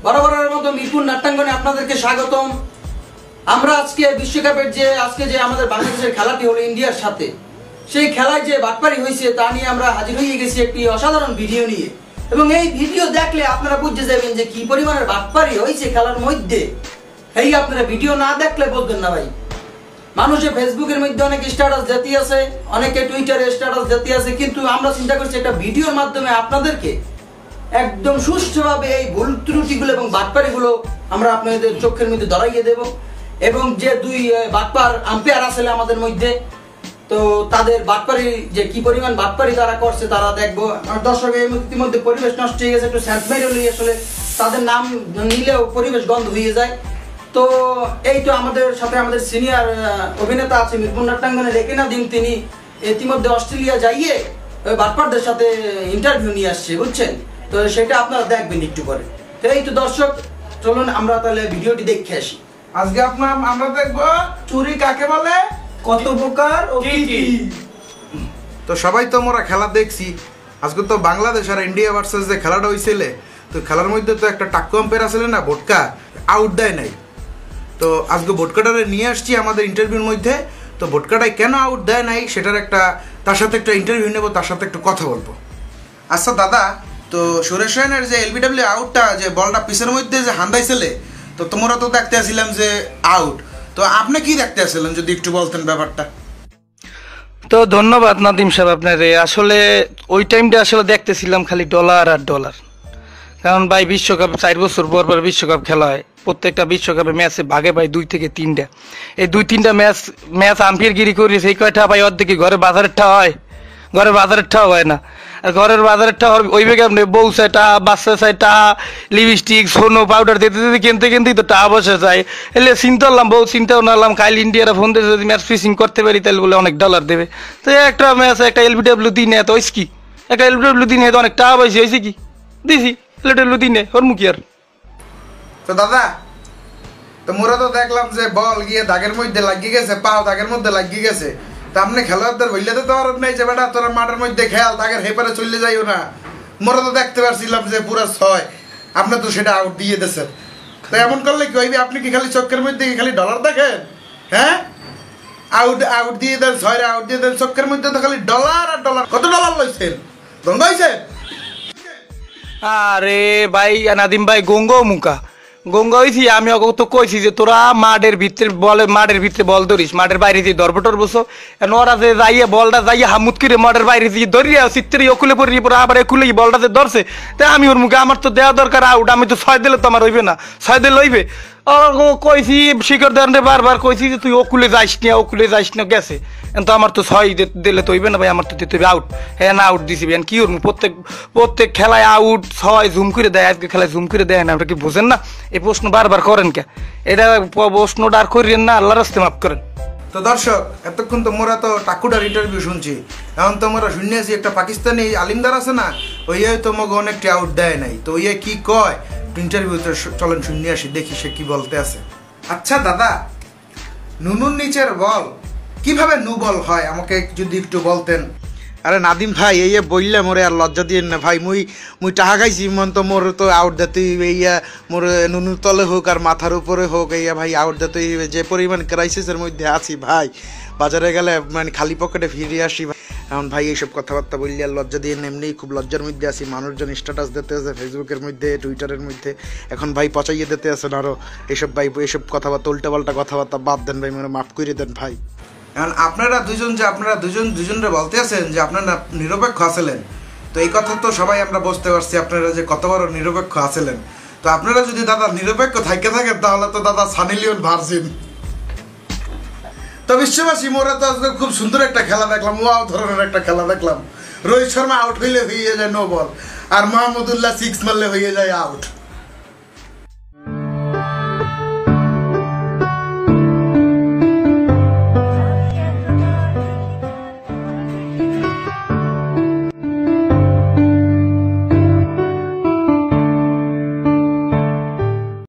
বরাবরের মতো মিরপুর নাট্যাঙ্গনে আপনাদেরকে স্বাগতম। আমরা আজকে বিশ্বকাপের আজকে আমাদের বাংলাদেশের খেলাটি হলো ইন্ডিয়ার সাথে, সেই খেলায় যে বাটপারি হয়েছে তা নিয়ে আমরা হাজির হয়ে গেছি একটি অসাধারণ ভিডিও নিয়ে। এবং এই ভিডিও দেখলে আপনারা বুঝতে যাবেন যে কি পরিমাণের বাটপারি হয়েছে খেলার মধ্যে। এই আপনারা ভিডিও না দেখলে বলবেন না ভাই। মানুষে ফেসবুকের মধ্যে অনেক স্ট্যাটাস জাতি আছে, অনেকে টুইটারে স্ট্যাটাস জাতি আছে, কিন্তু আমরা চিন্তা করছি একটা ভিডিওর মাধ্যমে আপনাদেরকে একদম সুষ্ঠুভাবে এই ভুল ত্রুটিগুলো এবং বাটপারিগুলো আমরা আপনাদের চোখের মধ্যে ধরাইয়ে দেব। এবং যে দুই বাটপার আম্পায়ার আছে আমাদের মধ্যে, তো তাদের বাটপারি যে কি পরিমাণ বাটপারি তারা করছে তারা দেখবো। দর্শক ইতিমধ্যে পরিবেশ নষ্ট হয়ে গেছে, একটু স্যান্ট মেরে আসলে তাদের নাম নিলেও পরিবেশ গন্ধ হয়ে যায়। তো এই তো আমাদের সাথে আমাদের সিনিয়র অভিনেতা আছে মিরপুর নাট্যাঙ্গনের রেকিনা দিন, তিনি ইতিমধ্যে অস্ট্রেলিয়া যাইয়ে বাটপারদের সাথে ইন্টারভিউ নিয়ে আসছে, বুঝছেন? তো সেটা আপনারা দেখবেন একটু করে। তো এই তো দর্শক, চলুন আমরা তাহলে ভিডিওটি দেখে আসি। আজকে আমরা দেখবো চুরি কাকে বলে, কত প্রকার ও কি কি। তো সবাই তো আমরা খেলা দেখছি। আজকে তো বাংলাদেশ আর ইন্ডিয়া ভার্সেস যে খেলাটা হয়েছিল, তো খেলার মধ্যে তো একটা টাক্কু আম্পায়ার আসলে না, ভোটকা আউট দেয় নাই। তো আজকে ভোটকাটারে নিয়ে আসছি আমাদের ইন্টারভিউর মধ্যে। তো ভোটকাটাই কেন আউট দেয় নাই সেটার তার সাথে একটা ইন্টারভিউ নেবো, তার সাথে একটু কথা বলবো। আচ্ছা দাদা, তো সুরেশ রায়নের যে এলবিডব্লিউ আউটটা, যে বলটা পিসের মধ্যে যে হান্দাইছিলে, তো তোমরা তো দেখতে আসছিলাম যে আউট, তো আপনি কি দেখতে আসছিলেন যদি একটু বলতেন ব্যাপারটা। তো ধন্যবাদ নাদিম সাহেব আপনারে। আসলে ওই টাইমটা আসলে দেখতেছিলাম খালি ডলার আর ডলার। কারণ ভাই বিশ্বকাপ 4 বছর পর পর বিশ্বকাপ খেলা হয়, প্রত্যেকটা বিশ্বকাপে ম্যাচে ভাগে ভাই 2 থেকে 3টা। এই 2-3টা ম্যাচ আম্পায়ারগিরি করেছে, এই কয়টা ভাই অর্ধেক ঘরে বাজারের ঠা হয়, ঘরে বাজারের ঠা হয় না। আর ঘরের বাজারের ঠা ওই বেগে আপনি বউ চাইটা, বাচ্চা চাইটা, লিপস্টিক, সোনো, পাউডার দিতে দিতে কিনতেই তো টাকা বসে যায়। এলে চিন্তা করলাম, বউ চিন্তাও নালাম, কাইল ইন্ডিয়ারা ফোন দিয়ে যদি ম্যাচ ফিক্সিং করতে পারি তাহলে বলে অনেক ডলার দেবে। তো একটা ম্যাচ একটা এলবিডব্লিউ দিনে এত কি, একটা এলবিডব্লিউ দিনে তো অনেক টাকা পাইছি, হয়েছে কি দিছি এলবিডব্লিউ দিনে ওর মুখি আর। তো দাদা, তো মোরা তো দেখলাম যে বল গিয়ে দাগের মধ্যে লাগিয়ে গেছে, পাও দাগের মধ্যে লাগিয়ে গেছে। তা আপনি খেলোয়াড়দের বললে তো আর নাই যে বেটা তোরা মাঠের মধ্যে খেয়াল দাগের হেপারে চলে যাইও না। মোরা তো দেখতে পারছিলাম যে পুরো 6, আপনি তো সেটা আউট দিয়ে দিয়েছেন। তো এমন করলে কি হইবে? আপনি কি খালি চক্কের মধ্যে খালি ডলার দেখেন? হ্যাঁ, আউট দিয়ে দেন, 6 আউট দিয়ে দেন, চক্কের মধ্যে তো খালি ডলার আর ডলার। কত ডলার লইছেন? গঙ্গা হয়েছে? আরে ভাই নাদিম ভাই, গঙ্গা হয়েছি আমি তো কইছি যে তোরা মাঠের ভিতরে বল ধরিস, মাঠের বাইরে দিয়ে ধরবো টরবো। ওরা যে যাইয়ে বলটা যাইয়ে হামুদ করে মাঠের বাইরে দিয়ে ধরিয়া চিত্রে অকুলে পড়ি, পরে আবার একুলে বলটা যে ধরছে, তাই আমি ওর মুখে আমার তো দেওয়া দরকার আউট। আমি তো 6 দিলে তো আমার হইবে না, 6 দিলে হইবে। কইছি শিখর দানরে বারবার কইছি যে তুই ওকুলে যাইস না গেছে, তো আমার তো 6 দিলে তো হইবে না ভাই, আমার তো দিতে হবে আউট। হ্যাঁ না, আউট দিছি কি ওর প্রত্যেক খেলায় আউট 6 জুম করে দেয়, আজকে খেলায় জুম করে দেয় না। ওটা কি বোঝেন না? এই প্রশ্ন বারবার করেন কে? এটা প্রশ্নটা আর করেন না, আল্লাহর রাস্তে মাফ করেন। তো দর্শক, এতক্ষণ তো মোরা তো টাকুটার ইন্টারভিউ শুনছি, এখন তো আমরা শুনিয়েছি একটা পাকিস্তানি আলিমদার আছে না, ওই তো মগে অনেকটি আউট দেয় নাই। তো ওই কি কয় ইন্টারভিউতে চলেন শুনে আসি, দেখি সে কি বলতে আছে। আচ্ছা দাদা, নুনুর নিচের বল কিভাবে নু বল হয় আমাকে যদি একটু বলতেন। আরে নাদিম ভাই, এই বললে মোরে আর লজ্জা দিয়ে না ভাই। মুই টাহা খাইছি, মন তো মোর তো আউট দিতে এইয়া মোর নুনুর তলে হোক আর মাথার উপরে হোক, এইয়া ভাই আউট দিতে যে পরিমাণ ক্রাইসিসের মধ্যে আছি ভাই, বাজারে গেলে মানে খালি পকেটে ফিরে আসি। এখন ভাই এইসব কথাবার্তা বললে আর লজ্জা দিয়ে এমনি খুব লজ্জার মধ্যে আছি। মানুষজন স্ট্যাটাস দিতে আছে ফেসবুকের মধ্যে, টুইটারের মধ্যে, এখন ভাই পচাইয়ে দিতে আছেন আরো। এইসব ভাই এইসব কথাবার্তা উল্টাপাল্টা কথাবার্তা বাদ দেন ভাই, মানে মাফ করে দেন ভাই। এখন আপনারা দুজনরে বলতে আছেন যে আপনারা নিরপেক্ষ আছিলেন, তো এই কথা তো সবাই আমরা বুঝতে পারছি আপনারা যে কত বড় নিরপেক্ষ আছিলেন। তো আপনারা যদি দাদা নিরপেক্ষ থাকেন তাহলে তো দাদা সানি লিওন ভার্জিন। তো বিশ্ববাসী, মোরা তো আজকে খুব সুন্দর একটা খেলা দেখলাম, ওয়াও ধরনের একটা খেলা দেখলাম। রোহিত শর্মা আউট হইলে হয়ে যায় নো বল, আর মাহমুদুল্লাহ 6 মারলে হয়ে যায় আউট।